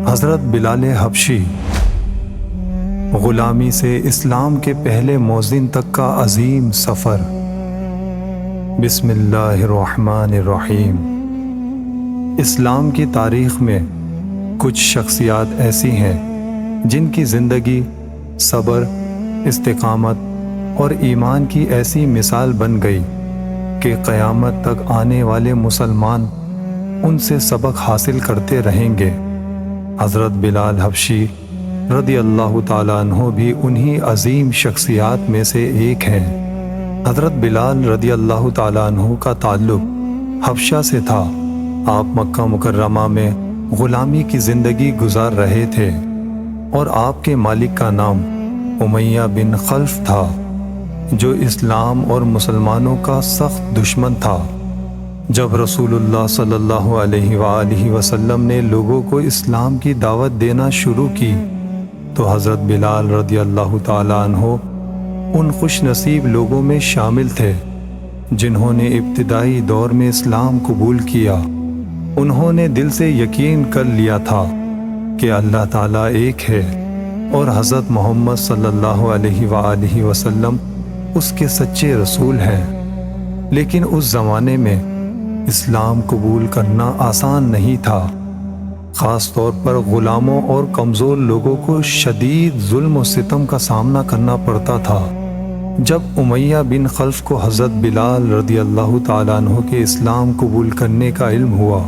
حضرت بلال حبشی غلامی سے اسلام کے پہلے مؤذن تک کا عظیم سفر۔ بسم اللہ الرحمن الرحیم۔ اسلام کی تاریخ میں کچھ شخصیات ایسی ہیں جن کی زندگی صبر، استقامت اور ایمان کی ایسی مثال بن گئی کہ قیامت تک آنے والے مسلمان ان سے سبق حاصل کرتے رہیں گے۔ حضرت بلال حبشی رضی اللہ تعالیٰ عنہ بھی انہی عظیم شخصیات میں سے ایک ہیں۔ حضرت بلال رضی اللہ تعالیٰ عنہ کا تعلق حبشہ سے تھا۔ آپ مکہ مکرمہ میں غلامی کی زندگی گزار رہے تھے اور آپ کے مالک کا نام امیہ بن خلف تھا، جو اسلام اور مسلمانوں کا سخت دشمن تھا۔ جب رسول اللہ صلی اللہ علیہ وآلہ وسلم نے لوگوں کو اسلام کی دعوت دینا شروع کی تو حضرت بلال رضی اللہ تعالیٰ عنہ ان خوش نصیب لوگوں میں شامل تھے جنہوں نے ابتدائی دور میں اسلام قبول کیا۔ انہوں نے دل سے یقین کر لیا تھا کہ اللہ تعالیٰ ایک ہے اور حضرت محمد صلی اللہ علیہ وآلہ وسلم اس کے سچے رسول ہیں۔ لیکن اس زمانے میں اسلام قبول کرنا آسان نہیں تھا، خاص طور پر غلاموں اور کمزور لوگوں کو شدید ظلم و ستم کا سامنا کرنا پڑتا تھا۔ جب امیہ بن خلف کو حضرت بلال رضی اللہ تعالیٰ عنہ کے اسلام قبول کرنے کا علم ہوا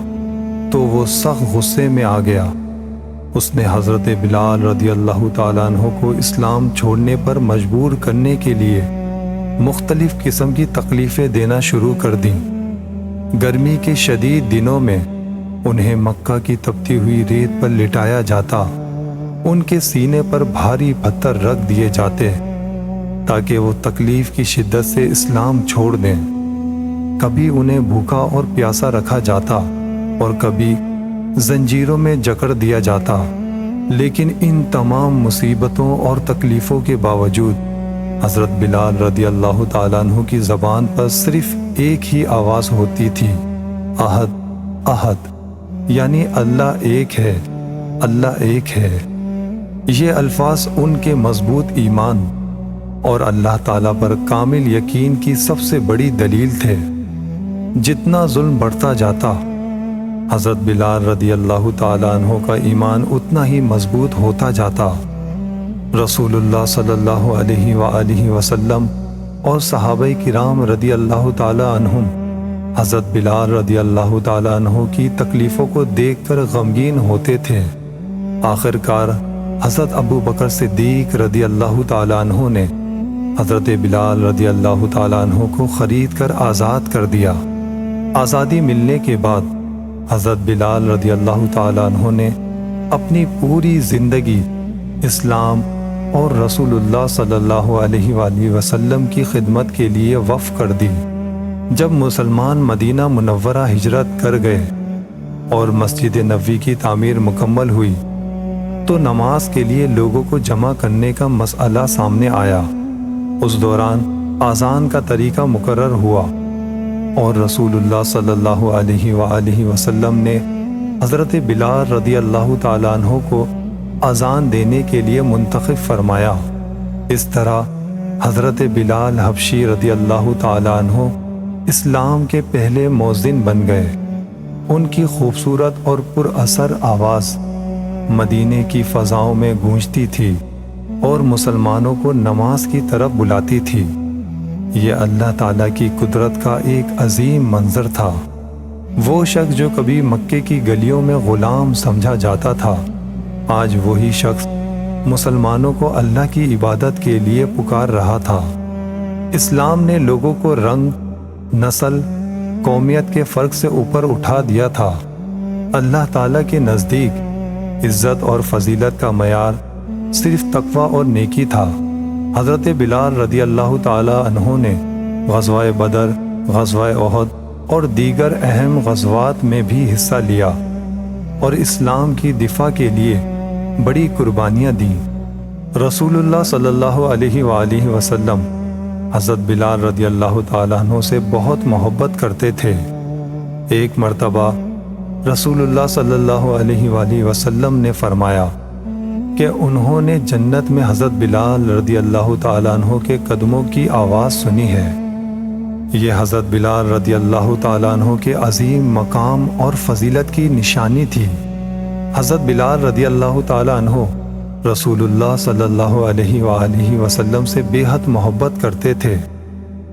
تو وہ سخت غصے میں آ گیا۔ اس نے حضرت بلال رضی اللہ تعالیٰ عنہ کو اسلام چھوڑنے پر مجبور کرنے کے لیے مختلف قسم کی تکلیفیں دینا شروع کر دیں۔ گرمی کے شدید دنوں میں انہیں مکہ کی تپتی ہوئی ریت پر لٹایا جاتا، ان کے سینے پر بھاری پتھر رکھ دیے جاتے تاکہ وہ تکلیف کی شدت سے اسلام چھوڑ دیں۔ کبھی انہیں بھوکا اور پیاسا رکھا جاتا اور کبھی زنجیروں میں جکڑ دیا جاتا، لیکن ان تمام مصیبتوں اور تکلیفوں کے باوجود حضرت بلال رضی اللہ تعالیٰ عنہ کی زبان پر صرف ایک ہی آواز ہوتی تھی، احد احد، یعنی اللہ ایک ہے، اللہ ایک ہے۔ یہ الفاظ ان کے مضبوط ایمان اور اللہ تعالیٰ پر کامل یقین کی سب سے بڑی دلیل تھے۔ جتنا ظلم بڑھتا جاتا، حضرت بلال رضی اللہ تعالیٰ عنہ کا ایمان اتنا ہی مضبوط ہوتا جاتا۔ رسول اللہ صلی اللہ علیہ وآلہ وسلم اور صحابہ کرام رضی اللہ تعالیٰ عنہم حضرت بلال رضی اللہ تعالیٰ عنہ کی تکلیفوں کو دیکھ کر غمگین ہوتے تھے۔ آخر کار حضرت ابو بکر صدیق رضی اللہ تعالیٰ عنہ نے حضرت بلال رضی اللہ تعالیٰ عنہ کو خرید کر آزاد کر دیا۔ آزادی ملنے کے بعد حضرت بلال رضی اللہ تعالیٰ عنہ نے اپنی پوری زندگی اسلام اور رسول اللہ صلی اللہ علیہ وآلہ وسلم کی خدمت کے لیے وقف کر دی۔ جب مسلمان مدینہ منورہ ہجرت کر گئے اور مسجد نبوی کی تعمیر مکمل ہوئی تو نماز کے لیے لوگوں کو جمع کرنے کا مسئلہ سامنے آیا۔ اس دوران اذان کا طریقہ مقرر ہوا اور رسول اللہ صلی اللہ علیہ وآلہ وسلم نے حضرت بلال رضی اللہ تعالیٰ عنہ کو اذان دینے کے لیے منتخب فرمایا۔ اس طرح حضرت بلال حبشی رضی اللہ تعالیٰ عنہ اسلام کے پہلے مؤذن بن گئے۔ ان کی خوبصورت اور پر اثر آواز مدینے کی فضاؤں میں گونجتی تھی اور مسلمانوں کو نماز کی طرف بلاتی تھی۔ یہ اللہ تعالیٰ کی قدرت کا ایک عظیم منظر تھا۔ وہ شخص جو کبھی مکے کی گلیوں میں غلام سمجھا جاتا تھا، آج وہی شخص مسلمانوں کو اللہ کی عبادت کے لیے پکار رہا تھا۔ اسلام نے لوگوں کو رنگ، نسل، قومیت کے فرق سے اوپر اٹھا دیا تھا۔ اللہ تعالیٰ کے نزدیک عزت اور فضیلت کا معیار صرف تقوی اور نیکی تھا۔ حضرت بلال رضی اللہ تعالیٰ عنہ نے غزوہ بدر، غزوہ احد اور دیگر اہم غزوات میں بھی حصہ لیا اور اسلام کی دفاع کے لیے بڑی قربانیاں دیں۔ رسول اللہ صلی اللہ علیہ وآلہ وسلم حضرت بلال رضی اللہ تعالیٰ عنہ سے بہت محبت کرتے تھے۔ ایک مرتبہ رسول اللہ صلی اللہ علیہ وآلہ وسلم نے فرمایا کہ انہوں نے جنت میں حضرت بلال رضی اللہ تعالیٰ عنہ کے قدموں کی آواز سنی ہے۔ یہ حضرت بلال رضی اللہ تعالیٰ عنہ کے عظیم مقام اور فضیلت کی نشانی تھی۔ حضرت بلال رضی اللہ تعالیٰ عنہ رسول اللہ صلی اللہ علیہ وآلہ وسلم سے بے حد محبت کرتے تھے۔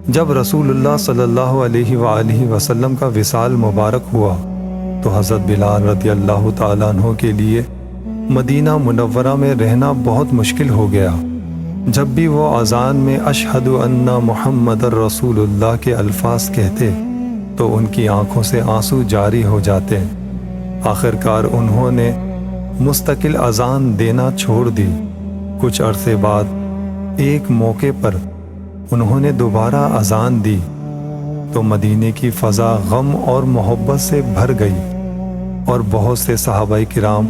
جب رسول اللہ صلی اللہ علیہ وآلہ وسلم کا وصال مبارک ہوا تو حضرت بلال رضی اللہ تعالیٰ عنہ کے لیے مدینہ منورہ میں رہنا بہت مشکل ہو گیا۔ جب بھی وہ اذان میں اشہد ان محمد رسول اللہ کے الفاظ کہتے تو ان کی آنکھوں سے آنسو جاری ہو جاتے۔ آخرکار انہوں نے مستقل اذان دینا چھوڑ دی۔ کچھ عرصے بعد ایک موقع پر انہوں نے دوبارہ اذان دی تو مدینے کی فضا غم اور محبت سے بھر گئی اور بہت سے صحابہ کرام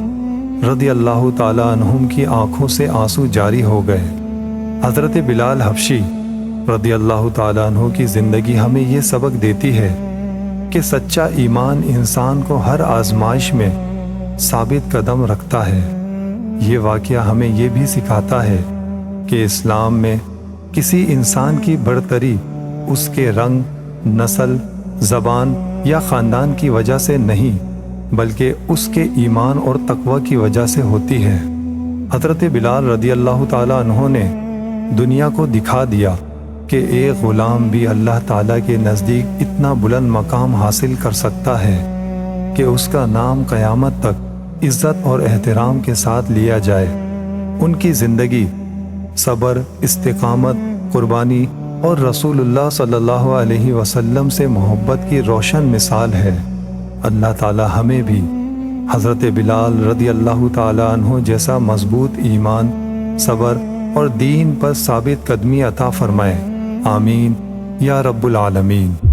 رضی اللہ تعالیٰ عنہم کی آنکھوں سے آنسو جاری ہو گئے۔ حضرت بلال حبشی رضی اللہ تعالیٰ عنہ کی زندگی ہمیں یہ سبق دیتی ہے کہ سچا ایمان انسان کو ہر آزمائش میں ثابت قدم رکھتا ہے۔ یہ واقعہ ہمیں یہ بھی سکھاتا ہے کہ اسلام میں کسی انسان کی برتری اس کے رنگ، نسل، زبان یا خاندان کی وجہ سے نہیں بلکہ اس کے ایمان اور تقوی کی وجہ سے ہوتی ہے۔ حضرت بلال رضی اللہ تعالیٰ عنہ نے دنیا کو دکھا دیا کہ ایک غلام بھی اللہ تعالیٰ کے نزدیک اتنا بلند مقام حاصل کر سکتا ہے کہ اس کا نام قیامت تک عزت اور احترام کے ساتھ لیا جائے۔ ان کی زندگی صبر، استقامت، قربانی اور رسول اللہ صلی اللہ علیہ وسلم سے محبت کی روشن مثال ہے۔ اللہ تعالی ہمیں بھی حضرت بلال رضی اللہ تعالی عنہ جیسا مضبوط ایمان، صبر اور دین پر ثابت قدمی عطا فرمائے۔ آمین یا رب العالمین۔